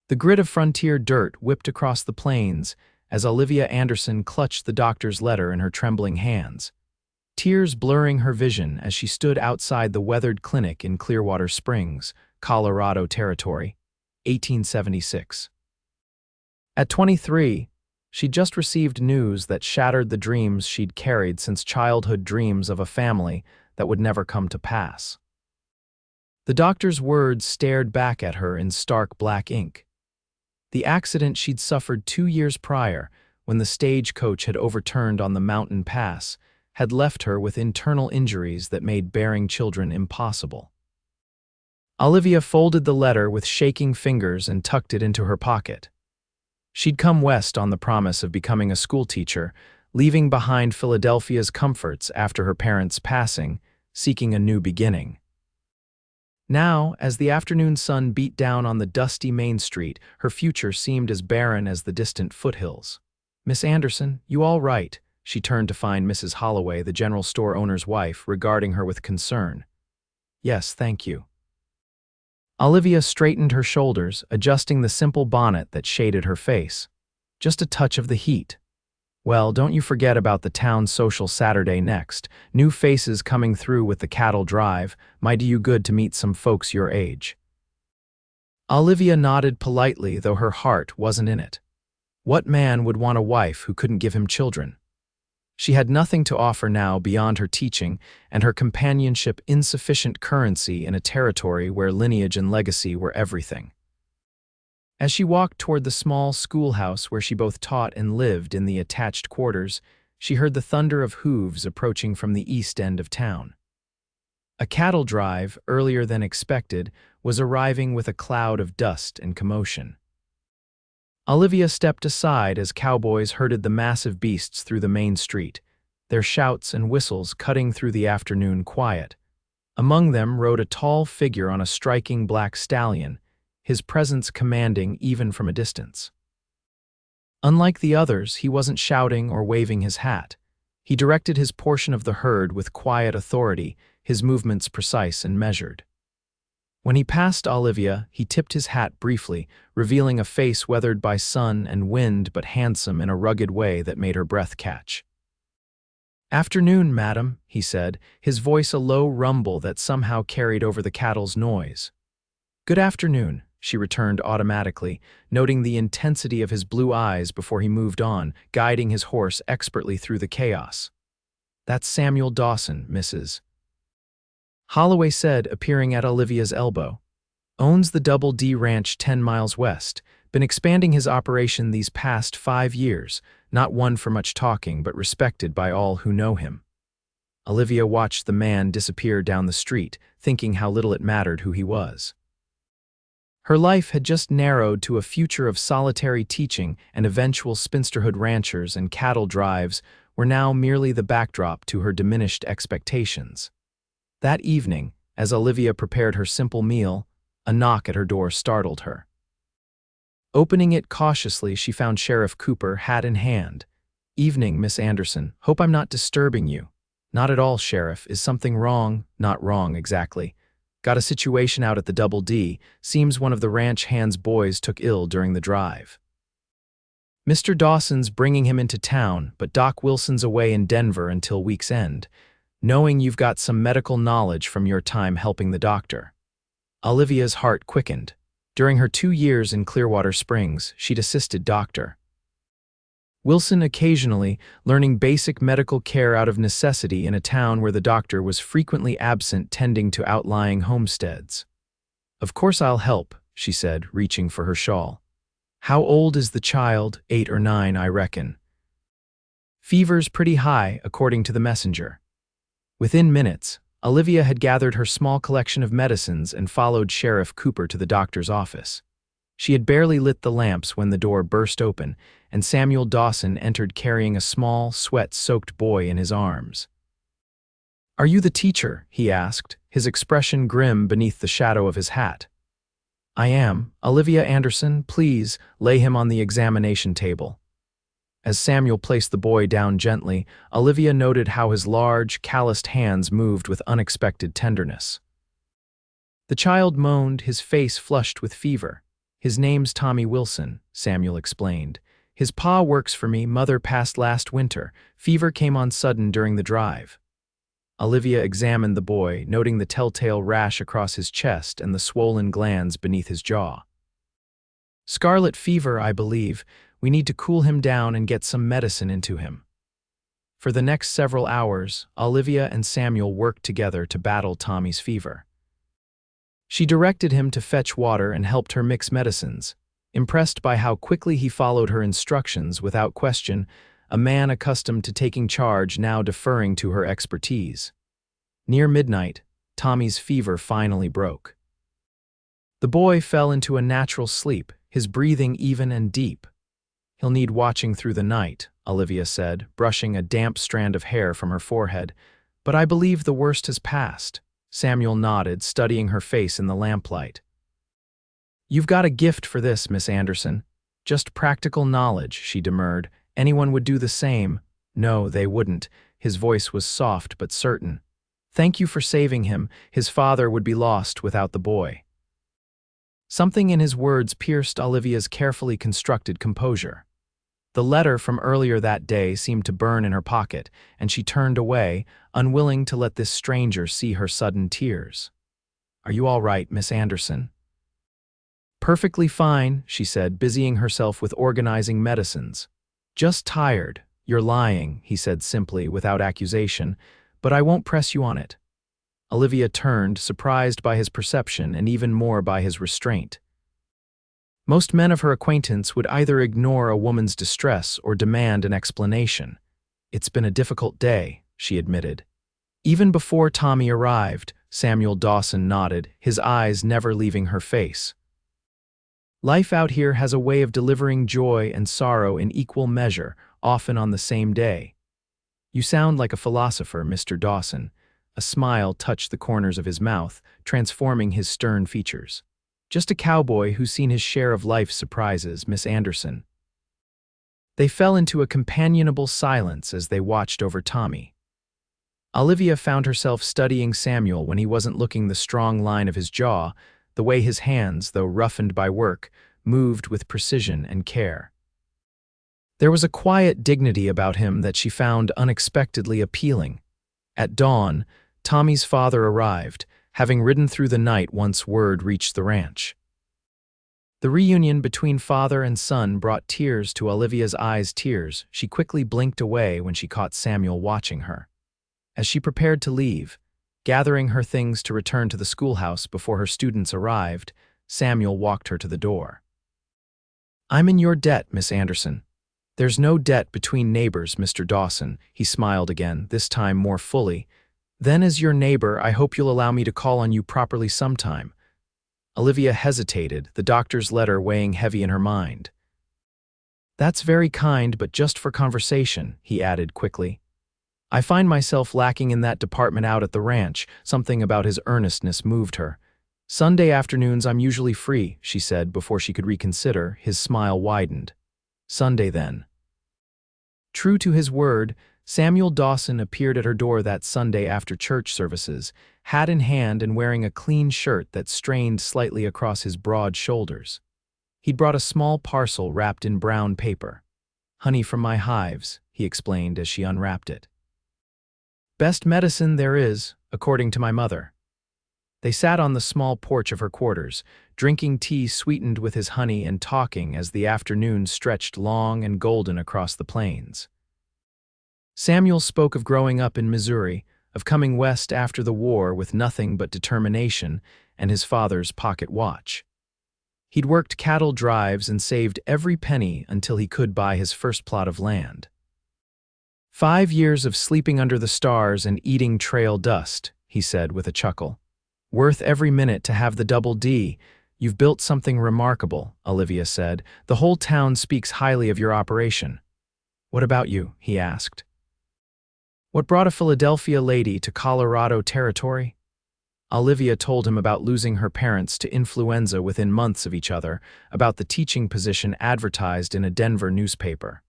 The grit of frontier dirt whipped across the plains as Olivia Anderson clutched the doctor's letter in her trembling hands, tears blurring her vision as she stood outside the weathered clinic in Clearwater Springs, Colorado Territory, 1876. At 23, she'd just received news that shattered the dreams she'd carried since childhood, dreams of a family that would never come to pass. The doctor's words stared back at her in stark black ink. The accident she'd suffered 2 years prior, when the stagecoach had overturned on the mountain pass, had left her with internal injuries that made bearing children impossible. Olivia folded the letter with shaking fingers and tucked it into her pocket. She'd come west on the promise of becoming a schoolteacher, leaving behind Philadelphia's comforts after her parents' passing, seeking a new beginning. Now, as the afternoon sun beat down on the dusty Main Street, her future seemed as barren as the distant foothills. "Miss Anderson, you all right?" She turned to find Mrs. Holloway, the general store owner's wife, regarding her with concern. "Yes, thank you." Olivia straightened her shoulders, adjusting the simple bonnet that shaded her face. "Just a touch of the heat." "Well, don't you forget about the town social Saturday next. New faces coming through with the cattle drive. Might do you good to meet some folks your age." Olivia nodded politely, though her heart wasn't in it. What man would want a wife who couldn't give him children? She had nothing to offer now beyond her teaching and her companionship, insufficient currency in a territory where lineage and legacy were everything. As she walked toward the small schoolhouse where she both taught and lived in the attached quarters, she heard the thunder of hooves approaching from the east end of town. A cattle drive, earlier than expected, was arriving with a cloud of dust and commotion. Olivia stepped aside as cowboys herded the massive beasts through the main street, their shouts and whistles cutting through the afternoon quiet. Among them rode a tall figure on a striking black stallion, his presence commanding even from a distance. Unlike the others, he wasn't shouting or waving his hat. He directed his portion of the herd with quiet authority, his movements precise and measured. When he passed Olivia, he tipped his hat briefly, revealing a face weathered by sun and wind but handsome in a rugged way that made her breath catch. "Afternoon, madam," he said, his voice a low rumble that somehow carried over the cattle's noise. "Good afternoon," she returned automatically, noting the intensity of his blue eyes before he moved on, guiding his horse expertly through the chaos. "That's Samuel Dawson, Mrs. Holloway said, appearing at Olivia's elbow. "Owns the Double D Ranch 10 miles west. Been expanding his operation these past 5 years, not one for much talking, but respected by all who know him." Olivia watched the man disappear down the street, thinking how little it mattered who he was. Her life had just narrowed to a future of solitary teaching, and eventual spinsterhood. Ranchers and cattle drives were now merely the backdrop to her diminished expectations. That evening, as Olivia prepared her simple meal, a knock at her door startled her. Opening it cautiously, she found Sheriff Cooper, hat in hand. "Evening, Miss Anderson. Hope I'm not disturbing you." "Not at all, Sheriff. Is something wrong?" "Not wrong, exactly. Got a situation out at the Double D. Seems one of the ranch hand's boys took ill during the drive. Mr. Dawson's bringing him into town, but Doc Wilson's away in Denver until week's end. Knowing you've got some medical knowledge from your time helping the doctor." Olivia's heart quickened. During her 2 years in Clearwater Springs, she'd assisted Dr. Wilson occasionally, learning basic medical care out of necessity in a town where the doctor was frequently absent tending to outlying homesteads. "Of course I'll help," she said, reaching for her shawl. "How old is the child?" 8 or 9, I reckon." "Fever's pretty high, according to the messenger." Within minutes, Olivia had gathered her small collection of medicines and followed Sheriff Cooper to the doctor's office. She had barely lit the lamps when the door burst open, and Samuel Dawson entered carrying a small, sweat-soaked boy in his arms. "Are you the teacher?" he asked, his expression grim beneath the shadow of his hat. "I am. Olivia Anderson, please lay him on the examination table." As Samuel placed the boy down gently, Olivia noted how his large, calloused hands moved with unexpected tenderness. The child moaned, his face flushed with fever. His name's Tommy Wilson, Samuel explained. His pa works for me, mother passed last winter. Fever came on sudden during the drive. Olivia examined the boy, noting the telltale rash across his chest and the swollen glands beneath his jaw. Scarlet fever, I believe. We need to cool him down and get some medicine into him. For the next several hours, Olivia and Samuel worked together to battle Tommy's fever. She directed him to fetch water and helped her mix medicines. Impressed by how quickly he followed her instructions without question, a man accustomed to taking charge now deferring to her expertise. Near midnight, Tommy's fever finally broke. The boy fell into a natural sleep, his breathing even and deep. He'll need watching through the night, Olivia said, brushing a damp strand of hair from her forehead. But I believe the worst has passed. Samuel nodded, studying her face in the lamplight. You've got a gift for this, Miss Anderson. Just practical knowledge, she demurred. Anyone would do the same. No, they wouldn't. His voice was soft but certain. Thank you for saving him. His father would be lost without the boy. Something in his words pierced Olivia's carefully constructed composure. The letter from earlier that day seemed to burn in her pocket, and she turned away, unwilling to let this stranger see her sudden tears. Are you all right, Miss Anderson? Perfectly fine, she said, busying herself with organizing medicines. Just tired. You're lying, he said simply, without accusation, but I won't press you on it. Olivia turned, surprised by his perception and even more by his restraint. Most men of her acquaintance would either ignore a woman's distress or demand an explanation. It's been a difficult day, she admitted. Even before Tommy arrived, Samuel Dawson nodded, his eyes never leaving her face. Life out here has a way of delivering joy and sorrow in equal measure, often on the same day. You sound like a philosopher, Mr. Dawson. A smile touched the corners of his mouth, transforming his stern features. Just a cowboy who's seen his share of life's surprises, Miss Anderson. They fell into a companionable silence as they watched over Tommy. Olivia found herself studying Samuel when he wasn't looking, the strong line of his jaw, the way his hands, though roughened by work, moved with precision and care. There was a quiet dignity about him that she found unexpectedly appealing. At dawn, Tommy's father arrived, having ridden through the night once word reached the ranch. The reunion between father and son brought tears to Olivia's eyes. Tears she quickly blinked away when she caught Samuel watching her. As she prepared to leave, gathering her things to return to the schoolhouse before her students arrived, Samuel walked her to the door. I'm in your debt, Miss Anderson. There's no debt between neighbors, Mr. Dawson, he smiled again, this time more fully. Then as your neighbor, I hope you'll allow me to call on you properly sometime. Olivia hesitated, the doctor's letter weighing heavy in her mind. That's very kind, but just for conversation, he added quickly. I find myself lacking in that department out at the ranch. Something about his earnestness moved her. Sunday afternoons I'm usually free, she said before she could reconsider. His smile widened. Sunday then. True to his word, Samuel Dawson appeared at her door that Sunday after church services, hat in hand and wearing a clean shirt that strained slightly across his broad shoulders. He'd brought a small parcel wrapped in brown paper. Honey from my hives, he explained as she unwrapped it. Best medicine there is, according to my mother. They sat on the small porch of her quarters, drinking tea sweetened with his honey and talking as the afternoon stretched long and golden across the plains. Samuel spoke of growing up in Missouri, of coming west after the war with nothing but determination and his father's pocket watch. He'd worked cattle drives and saved every penny until he could buy his first plot of land. 5 years of sleeping under the stars and eating trail dust, he said with a chuckle. Worth every minute to have the double D. You've built something remarkable, Olivia said. The whole town speaks highly of your operation. What about you? He asked. What brought a Philadelphia lady to Colorado territory? Olivia told him about losing her parents to influenza within months of each other, about the teaching position advertised in a Denver newspaper.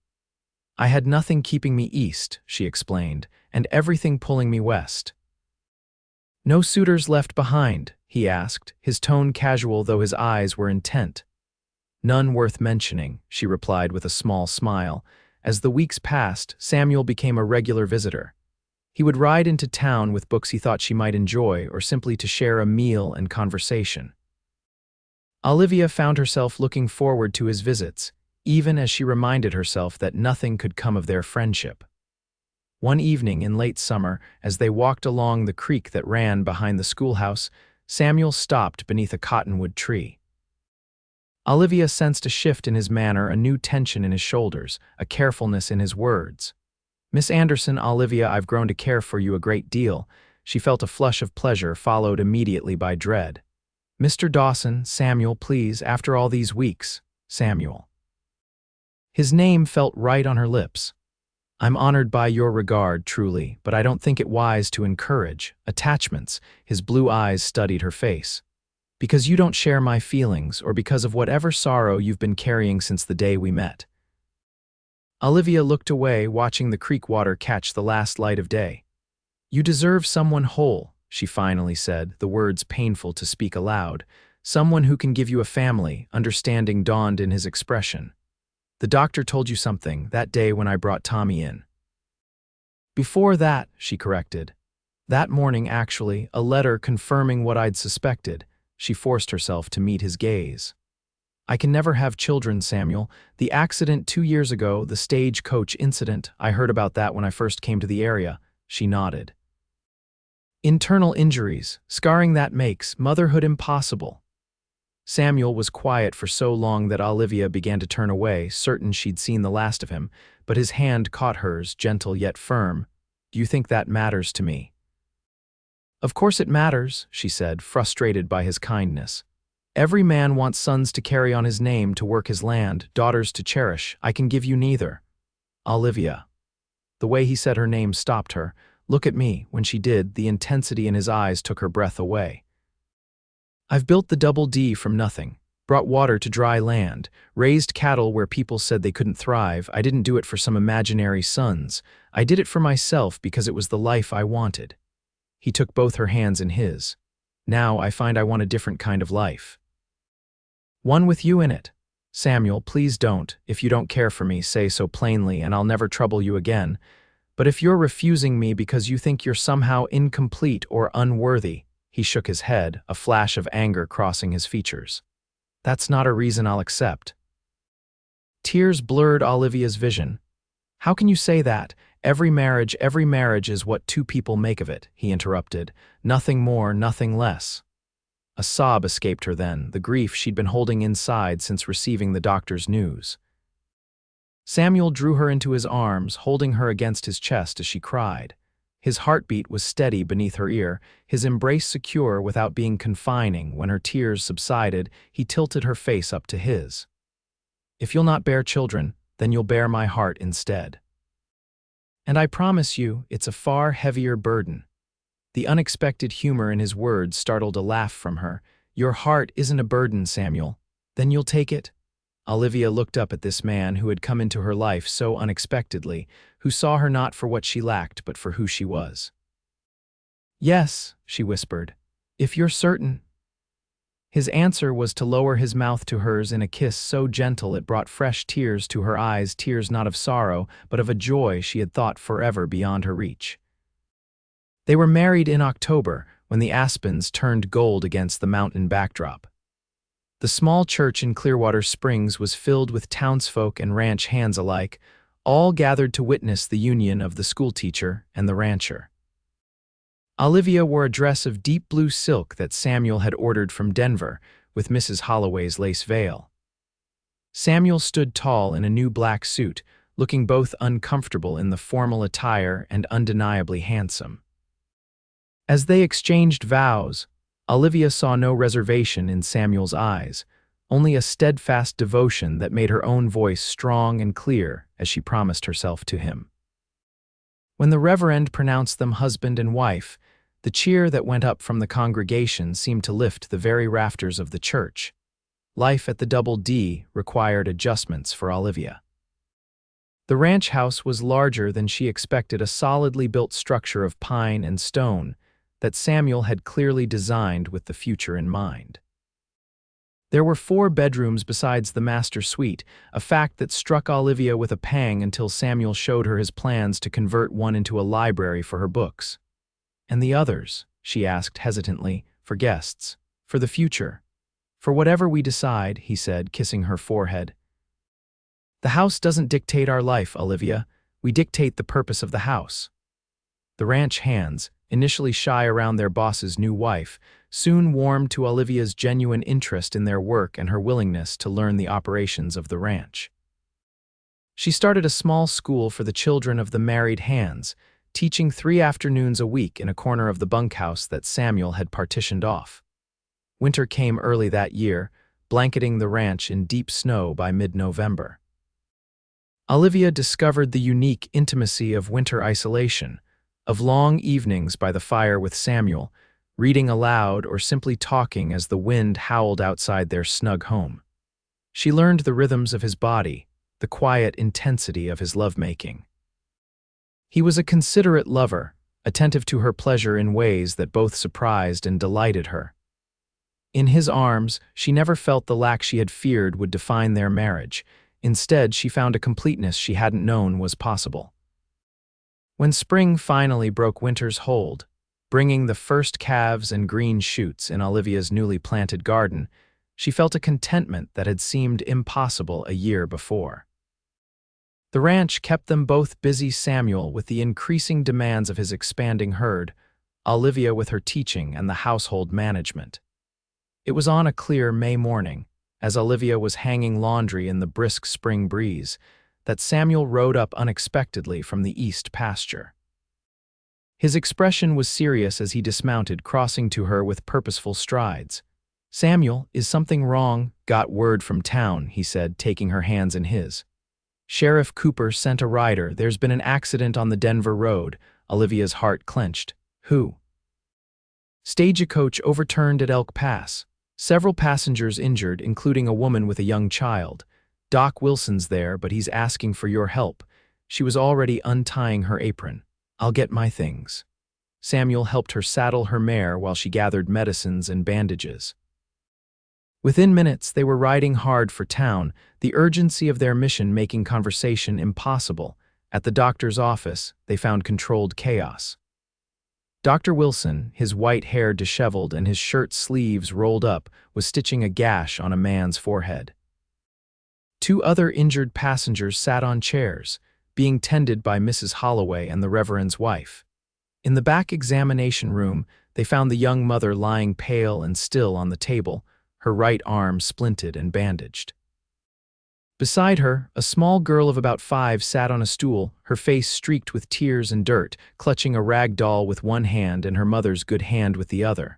I had nothing keeping me east, she explained, and everything pulling me west. No suitors left behind, he asked, his tone casual though his eyes were intent. None worth mentioning, she replied with a small smile. As the weeks passed, Samuel became a regular visitor. He would ride into town with books he thought she might enjoy or simply to share a meal and conversation. Olivia found herself looking forward to his visits, even as she reminded herself that nothing could come of their friendship. One evening in late summer, as they walked along the creek that ran behind the schoolhouse, Samuel stopped beneath a cottonwood tree. Olivia sensed a shift in his manner, a new tension in his shoulders, a carefulness in his words. "Miss Anderson, Olivia, I've grown to care for you a great deal." She felt a flush of pleasure followed immediately by dread. "Mr. Dawson, Samuel, please, after all these weeks, Samuel." His name felt right on her lips. "I'm honored by your regard, truly, but I don't think it wise to encourage attachments." His blue eyes studied her face. "Because you don't share my feelings, or because of whatever sorrow you've been carrying since the day we met." Olivia looked away, watching the creek water catch the last light of day. "You deserve someone whole," she finally said, the words painful to speak aloud. "Someone who can give you a family." Understanding dawned in his expression. "The doctor told you something that day when I brought Tommy in." "Before that," she corrected. "That morning, actually, a letter confirming what I'd suspected." She forced herself to meet his gaze. "I can never have children, Samuel. The accident 2 years ago, the stagecoach incident, I heard about that when I first came to the area." She nodded. "Internal injuries, scarring that makes motherhood impossible." Samuel was quiet for so long that Olivia began to turn away, certain she'd seen the last of him, but his hand caught hers, gentle yet firm. "Do you think that matters to me?" "Of course it matters," she said, frustrated by his kindness. "Every man wants sons to carry on his name, to work his land, daughters to cherish. I can give you neither." "Olivia." The way he said her name stopped her. "Look at me." When she did, the intensity in his eyes took her breath away. "I've built the Double D from nothing, brought water to dry land, raised cattle where people said they couldn't thrive. I didn't do it for some imaginary sons. I did it for myself because it was the life I wanted." He took both her hands in his. "Now I find I want a different kind of life. One with you in it. Samuel, please don't. If you don't care for me, say so plainly and I'll never trouble you again. But if you're refusing me because you think you're somehow incomplete or unworthy," he shook his head, a flash of anger crossing his features, "that's not a reason I'll accept." Tears blurred Olivia's vision. "How can you say that? Every marriage is what two people make of it," he interrupted. "Nothing more, nothing less." A sob escaped her then, the grief she'd been holding inside since receiving the doctor's news. Samuel drew her into his arms, holding her against his chest as she cried. His heartbeat was steady beneath her ear, his embrace secure without being confining. When her tears subsided, he tilted her face up to his. "If you'll not bear children, then you'll bear my heart instead. And I promise you, it's a far heavier burden." The unexpected humor in his words startled a laugh from her. "Your heart isn't a burden, Samuel. Then you'll take it?" Olivia looked up at this man who had come into her life so unexpectedly, who saw her not for what she lacked but for who she was. "Yes," she whispered, "if you're certain." His answer was to lower his mouth to hers in a kiss so gentle it brought fresh tears to her eyes, tears not of sorrow, but of a joy she had thought forever beyond her reach. They were married in October, when the aspens turned gold against the mountain backdrop. The small church in Clearwater Springs was filled with townsfolk and ranch hands alike, all gathered to witness the union of the schoolteacher and the rancher. Olivia wore a dress of deep blue silk that Samuel had ordered from Denver, with Mrs. Holloway's lace veil. Samuel stood tall in a new black suit, looking both uncomfortable in the formal attire and undeniably handsome. As they exchanged vows, Olivia saw no reservation in Samuel's eyes, only a steadfast devotion that made her own voice strong and clear as she promised herself to him. When the Reverend pronounced them husband and wife, the cheer that went up from the congregation seemed to lift the very rafters of the church. Life at the Double D required adjustments for Olivia. The ranch house was larger than she expected, a solidly built structure of pine and stone that Samuel had clearly designed with the future in mind. There were 4 bedrooms besides the master suite, a fact that struck Olivia with a pang until Samuel showed her his plans to convert one into a library for her books. "And the others?" she asked hesitantly. "For guests. For the future. For whatever we decide," he said, kissing her forehead. "The house doesn't dictate our life, Olivia. We dictate the purpose of the house." The ranch hands, initially shy around their boss's new wife, soon warmed to Olivia's genuine interest in their work and her willingness to learn the operations of the ranch. She started a small school for the children of the married hands, teaching 3 afternoons a week in a corner of the bunkhouse that Samuel had partitioned off. Winter came early that year, blanketing the ranch in deep snow by mid-November. Olivia discovered the unique intimacy of winter isolation, of long evenings by the fire with Samuel, reading aloud or simply talking as the wind howled outside their snug home. She learned the rhythms of his body, the quiet intensity of his lovemaking. He was a considerate lover, attentive to her pleasure in ways that both surprised and delighted her. In his arms, she never felt the lack she had feared would define their marriage. Instead, she found a completeness she hadn't known was possible. When spring finally broke winter's hold, bringing the first calves and green shoots in Olivia's newly planted garden, she felt a contentment that had seemed impossible a year before. The ranch kept them both busy, Samuel with the increasing demands of his expanding herd, Olivia with her teaching and the household management. It was on a clear May morning, as Olivia was hanging laundry in the brisk spring breeze, that Samuel rode up unexpectedly from the east pasture. His expression was serious as he dismounted, crossing to her with purposeful strides. "Samuel, is something wrong? Got word from town," he said, taking her hands in his. "Sheriff Cooper sent a rider. There's been an accident on the Denver road." Olivia's heart clenched. "Who?" "Stagecoach overturned at Elk Pass. Several passengers injured, including a woman with a young child. Doc Wilson's there, but he's asking for your help." She was already untying her apron. "I'll get my things." Samuel helped her saddle her mare while she gathered medicines and bandages. Within minutes, they were riding hard for town, the urgency of their mission making conversation impossible. At the doctor's office, they found controlled chaos. Dr. Wilson, his white hair disheveled and his shirt sleeves rolled up, was stitching a gash on a man's forehead. 2 other injured passengers sat on chairs, being tended by Mrs. Holloway and the Reverend's wife. In the back examination room, they found the young mother lying pale and still on the table, her right arm splinted and bandaged. Beside her, a small girl of about 5 sat on a stool, her face streaked with tears and dirt, clutching a rag doll with one hand and her mother's good hand with the other.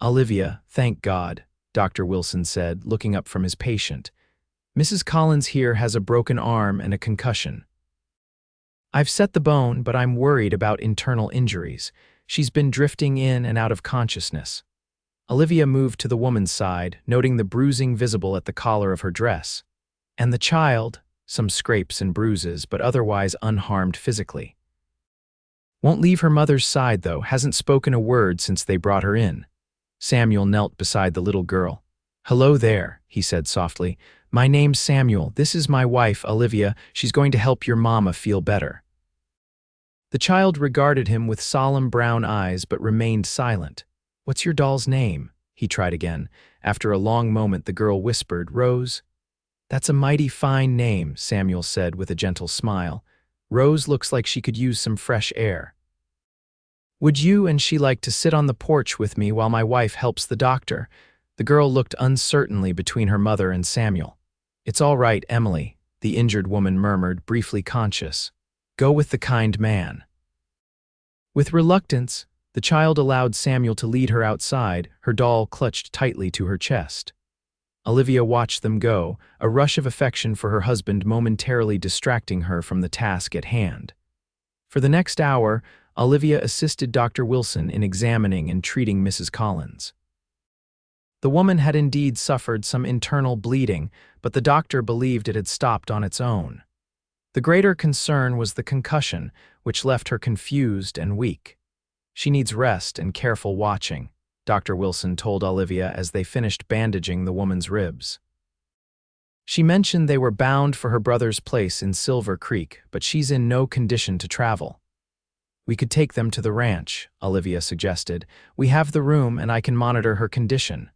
"Olivia, thank God," Dr. Wilson said, looking up from his patient. "Mrs. Collins here has a broken arm and a concussion. I've set the bone, but I'm worried about internal injuries. She's been drifting in and out of consciousness." Olivia moved to the woman's side, noting the bruising visible at the collar of her dress. "And the child?" "Some scrapes and bruises, but otherwise unharmed physically. Won't leave her mother's side, though, hasn't spoken a word since they brought her in." Samuel knelt beside the little girl. "Hello there," he said softly. "My name's Samuel. This is my wife, Olivia. She's going to help your mama feel better." The child regarded him with solemn brown eyes but remained silent. "What's your doll's name?" he tried again. After a long moment, the girl whispered, "Rose." "That's a mighty fine name," Samuel said with a gentle smile. "Rose looks like she could use some fresh air. Would you and she like to sit on the porch with me while my wife helps the doctor?" The girl looked uncertainly between her mother and Samuel. "It's all right, Emily," the injured woman murmured, briefly conscious. "Go with the kind man." With reluctance, the child allowed Samuel to lead her outside, her doll clutched tightly to her chest. Olivia watched them go, a rush of affection for her husband momentarily distracting her from the task at hand. For the next hour, Olivia assisted Dr. Wilson in examining and treating Mrs. Collins. The woman had indeed suffered some internal bleeding, but the doctor believed it had stopped on its own. The greater concern was the concussion, which left her confused and weak. "She needs rest and careful watching," Dr. Wilson told Olivia as they finished bandaging the woman's ribs. She mentioned they were bound for her brother's place in Silver Creek, but she's in no condition to travel. We could take them to the ranch, Olivia suggested. We have the room and I can monitor her condition.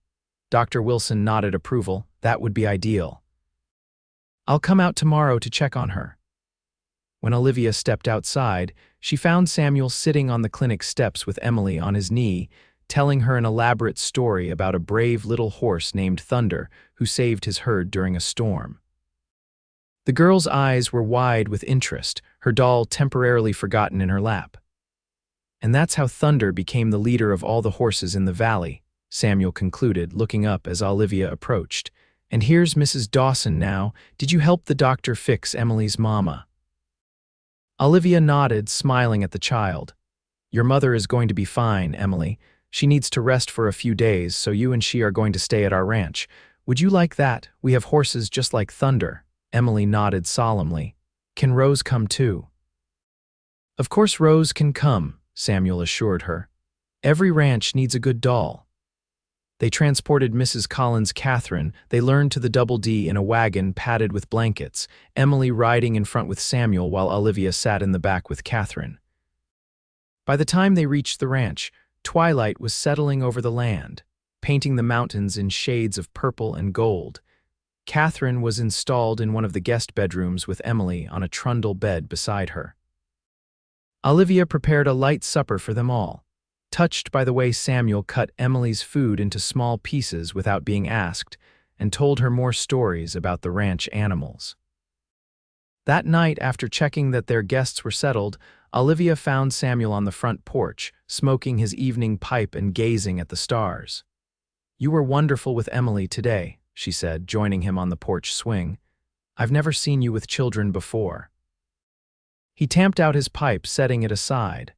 Dr. Wilson nodded approval. That would be ideal. I'll come out tomorrow to check on her. When Olivia stepped outside, she found Samuel sitting on the clinic steps with Emily on his knee, telling her an elaborate story about a brave little horse named Thunder who saved his herd during a storm. The girl's eyes were wide with interest, her doll temporarily forgotten in her lap. And that's how Thunder became the leader of all the horses in the valley, Samuel concluded, looking up as Olivia approached. And here's Mrs. Dawson now. Did you help the doctor fix Emily's mama? Olivia nodded, smiling at the child. Your mother is going to be fine, Emily. She needs to rest for a few days, so you and she are going to stay at our ranch. Would you like that? We have horses just like Thunder. Emily nodded solemnly. Can Rose come too? Of course Rose can come, Samuel assured her. Every ranch needs a good doll. They transported Mrs. Collins' Catherine. They learned to the Double D in a wagon padded with blankets, Emily riding in front with Samuel while Olivia sat in the back with Catherine. By the time they reached the ranch, twilight was settling over the land, painting the mountains in shades of purple and gold. Catherine was installed in one of the guest bedrooms with Emily on a trundle bed beside her. Olivia prepared a light supper for them all, touched by the way Samuel cut Emily's food into small pieces without being asked, and told her more stories about the ranch animals. That night, after checking that their guests were settled, Olivia found Samuel on the front porch, smoking his evening pipe and gazing at the stars. You were wonderful with Emily today, she said, joining him on the porch swing. I've never seen you with children before. He tamped out his pipe, setting it aside.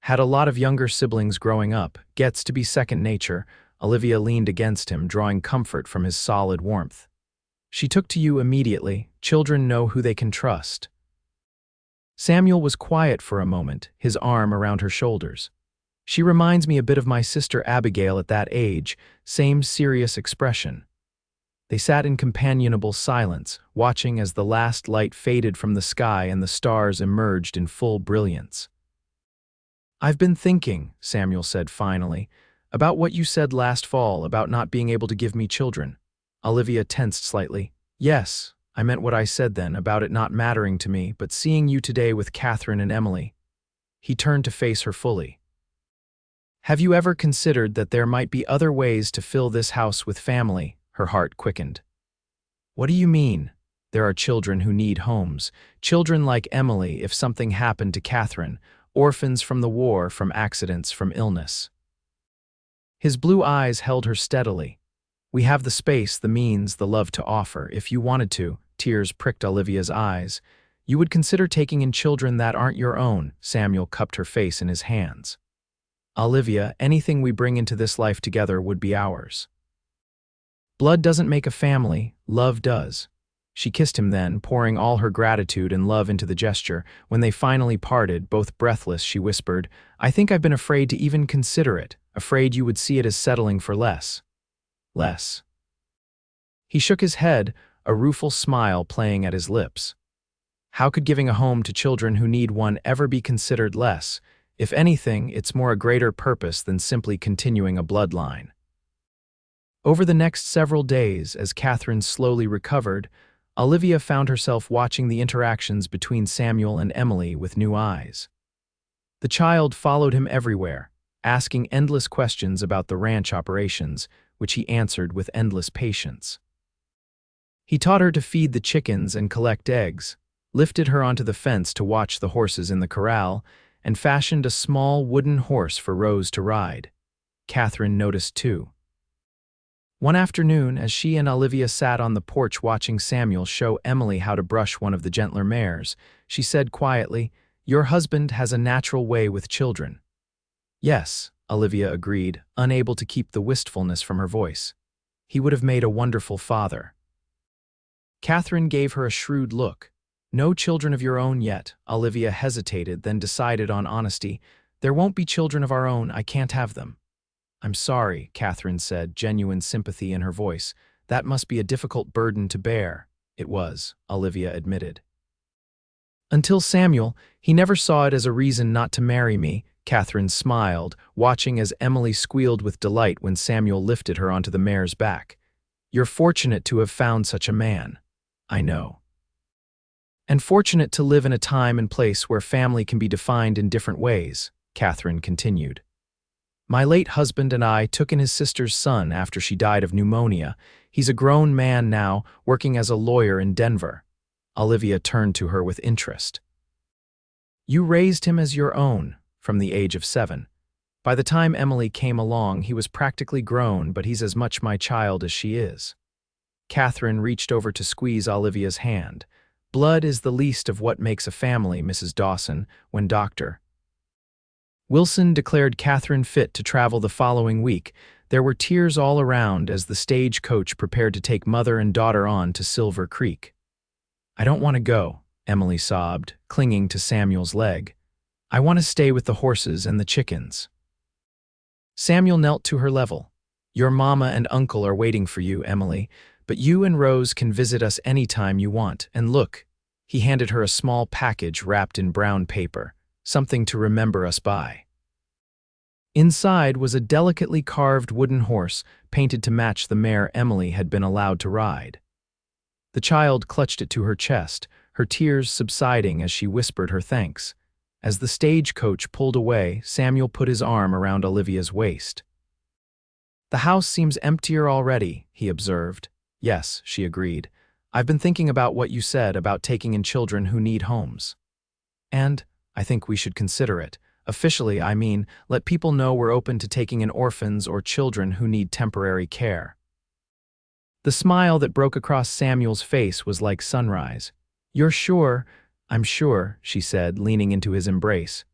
Had a lot of younger siblings growing up. Gets to be second nature. Olivia leaned against him, drawing comfort from his solid warmth. She took to you immediately. Children know who they can trust. Samuel was quiet for a moment, his arm around her shoulders. She reminds me a bit of my sister Abigail at that age, same serious expression. They sat in companionable silence, watching as the last light faded from the sky and the stars emerged in full brilliance. I've been thinking, Samuel said finally, about what you said last fall about not being able to give me children. Olivia tensed slightly. Yes, I meant what I said then about it not mattering to me, but seeing you today with Catherine and Emily. He turned to face her fully. Have you ever considered that there might be other ways to fill this house with family? Her heart quickened. What do you mean? There are children who need homes. Children like Emily if something happened to Catherine. Orphans from the war, from accidents, from illness. His blue eyes held her steadily. We have the space, the means, the love to offer. If you wanted to, tears pricked Olivia's eyes. You would consider taking in children that aren't your own. Samuel cupped her face in his hands. Olivia, anything we bring into this life together would be ours. Blood doesn't make a family, love does. She kissed him then, pouring all her gratitude and love into the gesture. When they finally parted, both breathless, she whispered, I think I've been afraid to even consider it, afraid you would see it as settling for less. Less. He shook his head, a rueful smile playing at his lips. How could giving a home to children who need one ever be considered less? If anything, it's more a greater purpose than simply continuing a bloodline. Over the next several days, as Catherine slowly recovered, Olivia found herself watching the interactions between Samuel and Emily with new eyes. The child followed him everywhere, asking endless questions about the ranch operations, which he answered with endless patience. He taught her to feed the chickens and collect eggs, lifted her onto the fence to watch the horses in the corral, and fashioned a small wooden horse for Rose to ride. Catherine noticed too. One afternoon, as she and Olivia sat on the porch watching Samuel show Emily how to brush one of the gentler mares, she said quietly, Your husband has a natural way with children. Yes, Olivia agreed, unable to keep the wistfulness from her voice. He would have made a wonderful father. Catherine gave her a shrewd look. No children of your own yet. Olivia hesitated, then decided on honesty. There won't be children of our own, I can't have them. I'm sorry, Catherine said, genuine sympathy in her voice. That must be a difficult burden to bear. It was, Olivia admitted. Until Samuel, he never saw it as a reason not to marry me, Catherine smiled, watching as Emily squealed with delight when Samuel lifted her onto the mare's back. You're fortunate to have found such a man. I know. And fortunate to live in a time and place where family can be defined in different ways, Catherine continued. My late husband and I took in his sister's son after she died of pneumonia. He's a grown man now, working as a lawyer in Denver. Olivia turned to her with interest. You raised him as your own, from the age of 7. By the time Emily came along, he was practically grown, but he's as much my child as she is. Catherine reached over to squeeze Olivia's hand. Blood is the least of what makes a family, Mrs. Dawson, when Dr. Wilson declared Catherine fit to travel the following week. There were tears all around as the stagecoach prepared to take mother and daughter on to Silver Creek. I don't want to go, Emily sobbed, clinging to Samuel's leg. I want to stay with the horses and the chickens. Samuel knelt to her level. Your mama and uncle are waiting for you, Emily, but you and Rose can visit us anytime you want. And look, he handed her a small package wrapped in brown paper, something to remember us by. Inside was a delicately carved wooden horse painted to match the mare Emily had been allowed to ride. The child clutched it to her chest, her tears subsiding as she whispered her thanks. As the stagecoach pulled away, Samuel put his arm around Olivia's waist. The house seems emptier already, he observed. Yes, she agreed. I've been thinking about what you said about taking in children who need homes. And I think we should consider it. Officially, I mean, let people know we're open to taking in orphans or children who need temporary care. The smile that broke across Samuel's face was like sunrise. You're sure? I'm sure, she said, leaning into his embrace.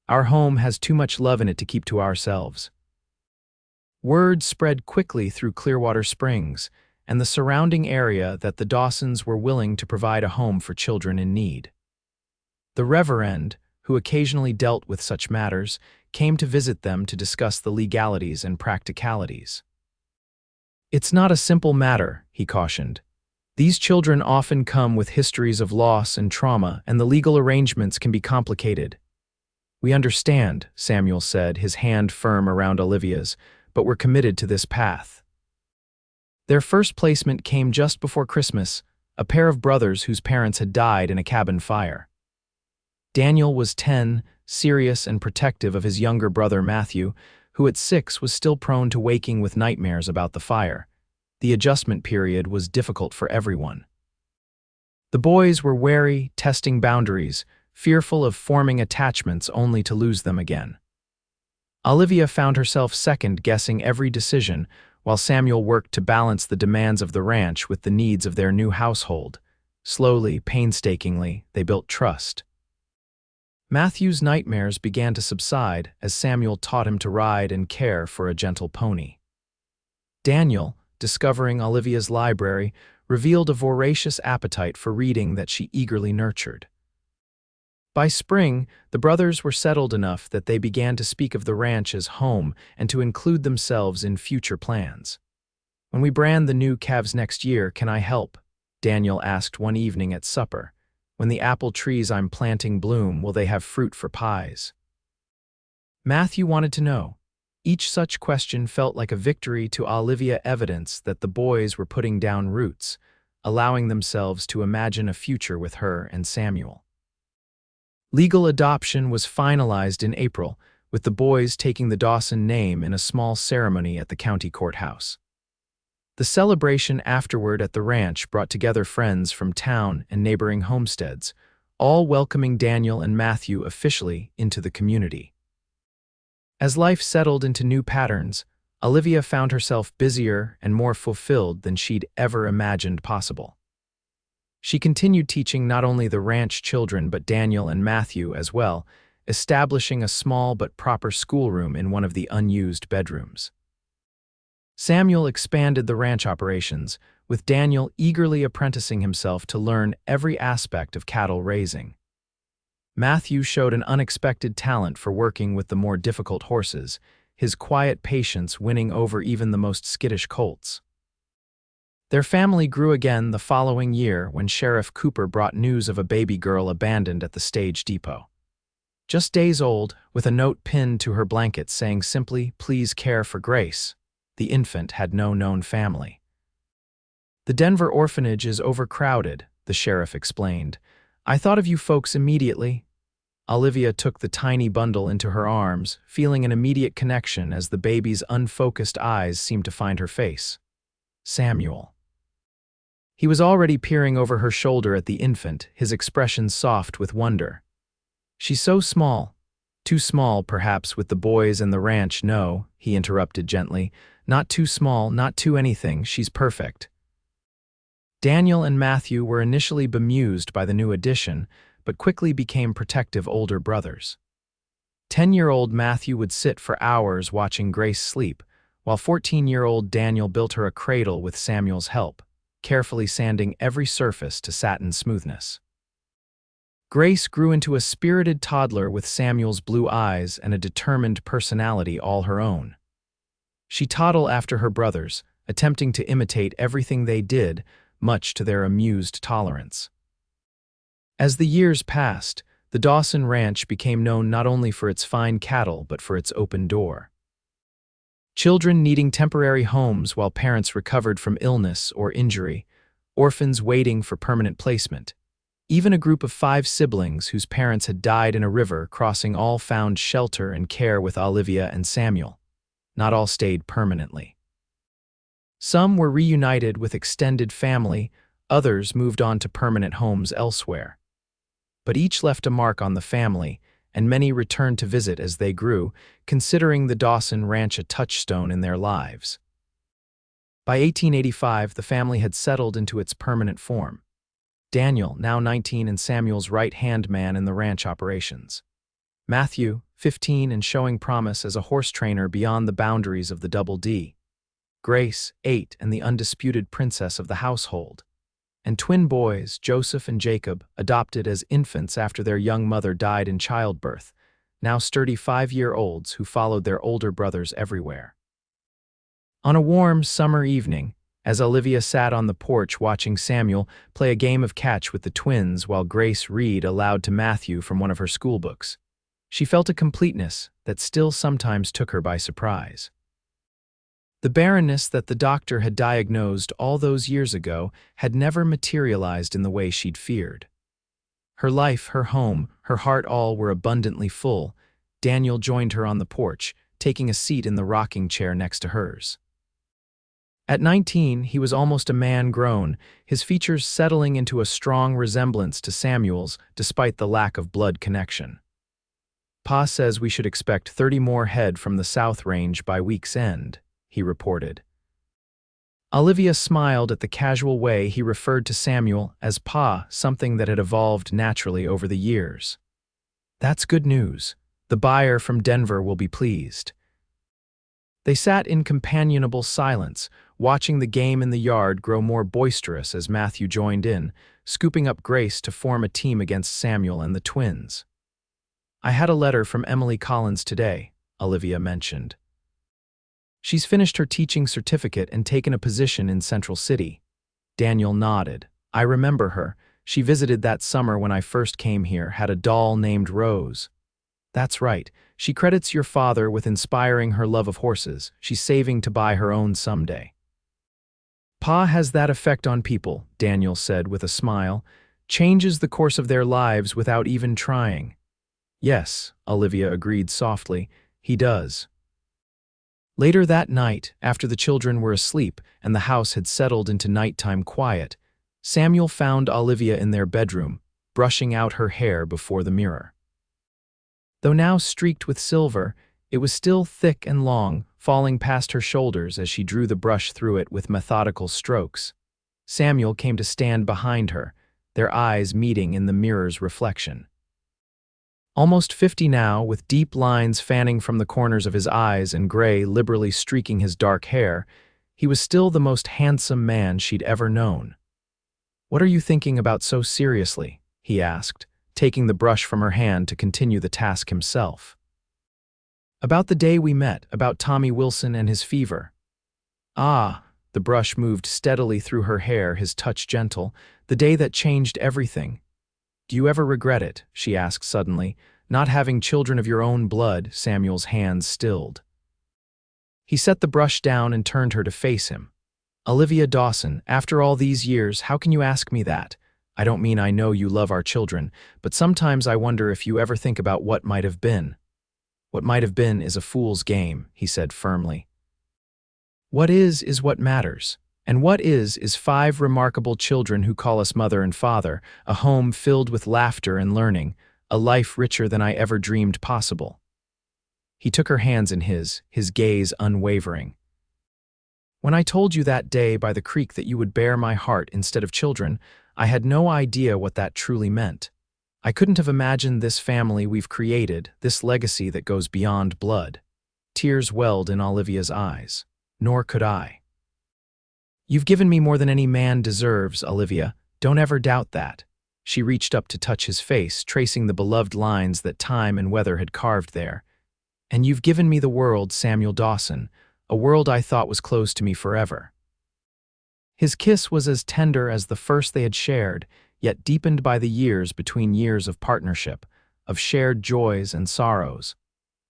Our home has too much love in it to keep to ourselves. Word spread quickly through Clearwater Springs and the surrounding area that the Dawsons were willing to provide a home for children in need. The Reverend, who occasionally dealt with such matters, came to visit them to discuss the legalities and practicalities. It's not a simple matter, he cautioned. These children often come with histories of loss and trauma, and the legal arrangements can be complicated. We understand, Samuel said, his hand firm around Olivia's, but we're committed to this path. Their first placement came just before Christmas, a pair of brothers whose parents had died in a cabin fire. Daniel was 10, serious and protective of his younger brother Matthew, who at 6 was still prone to waking with nightmares about the fire. The adjustment period was difficult for everyone. The boys were wary, testing boundaries, fearful of forming attachments only to lose them again. Olivia found herself second-guessing every decision, while Samuel worked to balance the demands of the ranch with the needs of their new household. Slowly, painstakingly, they built trust. Matthew's nightmares began to subside as Samuel taught him to ride and care for a gentle pony. Daniel, discovering Olivia's library, revealed a voracious appetite for reading that she eagerly nurtured. By spring, the brothers were settled enough that they began to speak of the ranch as home and to include themselves in future plans. When we brand the new calves next year, can I help? Daniel asked one evening at supper. When the apple trees I'm planting bloom, will they have fruit for pies? Matthew wanted to know. Each such question felt like a victory to Olivia, evidence that the boys were putting down roots, allowing themselves to imagine a future with her and Samuel. Legal adoption was finalized in April, with the boys taking the Dawson name in a small ceremony at the county courthouse. The celebration afterward at the ranch brought together friends from town and neighboring homesteads, all welcoming Daniel and Matthew officially into the community. As life settled into new patterns, Olivia found herself busier and more fulfilled than she'd ever imagined possible. She continued teaching not only the ranch children but Daniel and Matthew as well, establishing a small but proper schoolroom in one of the unused bedrooms. Samuel expanded the ranch operations, with Daniel eagerly apprenticing himself to learn every aspect of cattle raising. Matthew showed an unexpected talent for working with the more difficult horses, his quiet patience winning over even the most skittish colts. Their family grew again the following year when Sheriff Cooper brought news of a baby girl abandoned at the stage depot. Just days old, with a note pinned to her blanket saying simply, "Please care for Grace," the infant had no known family. "The Denver orphanage is overcrowded," the sheriff explained. "I thought of you folks immediately." Olivia took the tiny bundle into her arms, feeling an immediate connection as the baby's unfocused eyes seemed to find her face. Samuel. He was already peering over her shoulder at the infant, his expression soft with wonder. "She's so small." "Too small, perhaps, with the boys and the ranch, no," he interrupted gently. "Not too small, not too anything, she's perfect." Daniel and Matthew were initially bemused by the new addition, but quickly became protective older brothers. 10-year-old Matthew would sit for hours watching Grace sleep, while 14-year-old Daniel built her a cradle with Samuel's help, carefully sanding every surface to satin smoothness. Grace grew into a spirited toddler with Samuel's blue eyes and a determined personality all her own. She toddled after her brothers, attempting to imitate everything they did, much to their amused tolerance. As the years passed, the Dawson Ranch became known not only for its fine cattle but for its open door. Children needing temporary homes while parents recovered from illness or injury, orphans waiting for permanent placement. Even a group of 5 siblings whose parents had died in a river crossing all found shelter and care with Olivia and Samuel. Not all stayed permanently. Some were reunited with extended family, others moved on to permanent homes elsewhere. But each left a mark on the family, and many returned to visit as they grew, considering the Dawson Ranch a touchstone in their lives. By 1885, the family had settled into its permanent form. Daniel, now 19 and Samuel's right-hand man in the ranch operations. Matthew, 15 and showing promise as a horse trainer beyond the boundaries of the Double D. Grace, 8 and the undisputed princess of the household. And twin boys, Joseph and Jacob, adopted as infants after their young mother died in childbirth, now sturdy 5-year-olds who followed their older brothers everywhere. On a warm summer evening, as Olivia sat on the porch watching Samuel play a game of catch with the twins while Grace read aloud to Matthew from one of her schoolbooks, she felt a completeness that still sometimes took her by surprise. The barrenness that the doctor had diagnosed all those years ago had never materialized in the way she'd feared. Her life, her home, her heart all were abundantly full. Daniel joined her on the porch, taking a seat in the rocking chair next to hers. At 19, he was almost a man grown, his features settling into a strong resemblance to Samuel's despite the lack of blood connection. "Pa says we should expect 30 more head from the South Range by week's end," he reported. Olivia smiled at the casual way he referred to Samuel as Pa, something that had evolved naturally over the years. "That's good news. The buyer from Denver will be pleased." They sat in companionable silence, watching the game in the yard grow more boisterous as Matthew joined in, scooping up Grace to form a team against Samuel and the twins. "I had a letter from Emily Collins today," Olivia mentioned. "She's finished her teaching certificate and taken a position in Central City." Daniel nodded. "I remember her. She visited that summer when I first came here, had a doll named Rose." "That's right. She credits your father with inspiring her love of horses. She's saving to buy her own someday." "Pa has that effect on people," Daniel said with a smile. "Changes the course of their lives without even trying." "Yes," Olivia agreed softly, "he does." Later that night, after the children were asleep and the house had settled into nighttime quiet, Samuel found Olivia in their bedroom, brushing out her hair before the mirror. Though now streaked with silver, it was still thick and long, falling past her shoulders as she drew the brush through it with methodical strokes. Samuel came to stand behind her, their eyes meeting in the mirror's reflection. Almost 50 now, with deep lines fanning from the corners of his eyes and gray liberally streaking his dark hair, he was still the most handsome man she'd ever known. "What are you thinking about so seriously?" he asked, taking the brush from her hand to continue the task himself. About the day we met, about Tommy Wilson and his fever. Ah, the brush moved steadily through her hair, his touch gentle, the day that changed everything. Do you ever regret it, she asked suddenly, not having children of your own blood? Samuel's hands stilled. He set the brush down and turned her to face him. Olivia Dawson, after all these years, how can you ask me that? I don't mean I know you love our children, but sometimes I wonder if you ever think about what might have been. What might have been is a fool's game, he said firmly. What is what matters. And what is 5 remarkable children who call us mother and father, a home filled with laughter and learning, a life richer than I ever dreamed possible. He took her hands in his gaze unwavering. When I told you that day by the creek that you would bear my heart instead of children, I had no idea what that truly meant. I couldn't have imagined this family we've created, this legacy that goes beyond blood. Tears welled in Olivia's eyes. Nor could I. You've given me more than any man deserves, Olivia. Don't ever doubt that. She reached up to touch his face, tracing the beloved lines that time and weather had carved there. And you've given me the world, Samuel Dawson, a world I thought was closed to me forever. His kiss was as tender as the first they had shared, yet deepened by the years between years of partnership, of shared joys and sorrows,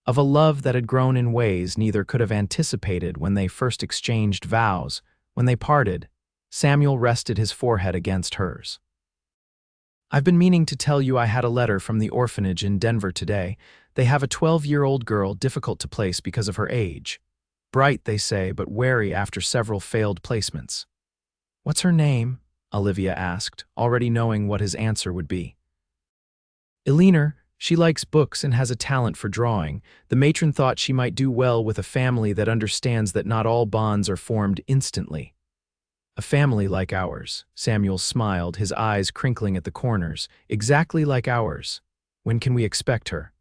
of a love that had grown in ways neither could have anticipated when they first exchanged vows. When they parted, Samuel rested his forehead against hers. I've been meaning to tell you I had a letter from the orphanage in Denver today. They have a 12-year-old girl difficult to place because of her age. Bright, they say, but wary after several failed placements. What's her name? Olivia asked, already knowing what his answer would be. Eleanor. She likes books and has a talent for drawing. The matron thought she might do well with a family that understands that not all bonds are formed instantly. A family like ours, Samuel smiled, his eyes crinkling at the corners, exactly like ours. When can we expect her?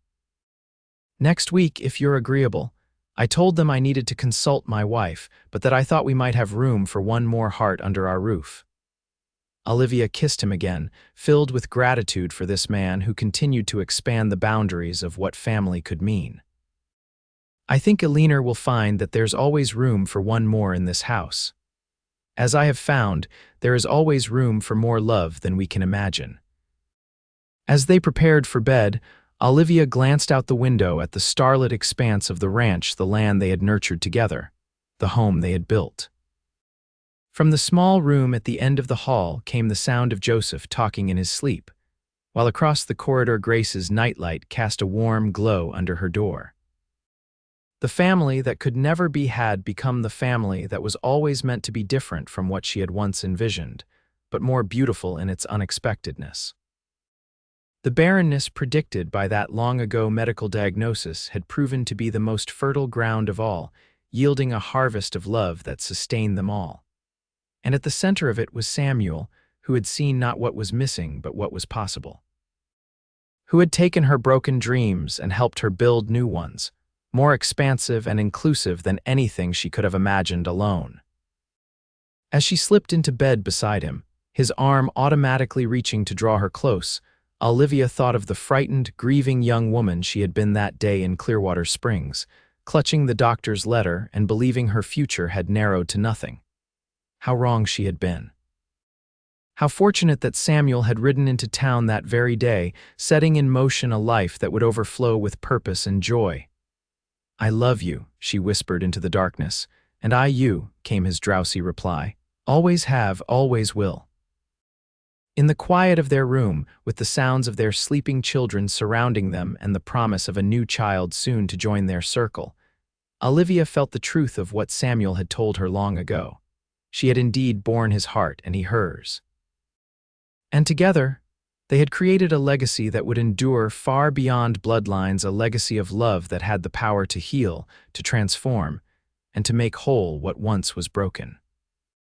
Next week, if you're agreeable. I told them I needed to consult my wife, but that I thought we might have room for one more heart under our roof. Olivia kissed him again, filled with gratitude for this man who continued to expand the boundaries of what family could mean. I think Eleanor will find that there's always room for one more in this house. As I have found, there is always room for more love than we can imagine. As they prepared for bed, Olivia glanced out the window at the starlit expanse of the ranch, the land they had nurtured together, the home they had built. From the small room at the end of the hall came the sound of Joseph talking in his sleep, while across the corridor Grace's nightlight cast a warm glow under her door. The family that could never be had become the family that was always meant to be different from what she had once envisioned, but more beautiful in its unexpectedness. The barrenness predicted by that long-ago medical diagnosis had proven to be the most fertile ground of all, yielding a harvest of love that sustained them all. And at the center of it was Samuel, who had seen not what was missing but what was possible. Who had taken her broken dreams and helped her build new ones, more expansive and inclusive than anything she could have imagined alone. As she slipped into bed beside him, his arm automatically reaching to draw her close, Olivia thought of the frightened, grieving young woman she had been that day in Clearwater Springs, clutching the doctor's letter and believing her future had narrowed to nothing. How wrong she had been. How fortunate that Samuel had ridden into town that very day, setting in motion a life that would overflow with purpose and joy. I love you, she whispered into the darkness, and I you, came his drowsy reply. Always have, always will. In the quiet of their room, with the sounds of their sleeping children surrounding them and the promise of a new child soon to join their circle, Olivia felt the truth of what Samuel had told her long ago. She had indeed borne his heart and he hers. And together, they had created a legacy that would endure far beyond bloodlines, a legacy of love that had the power to heal, to transform, and to make whole what once was broken.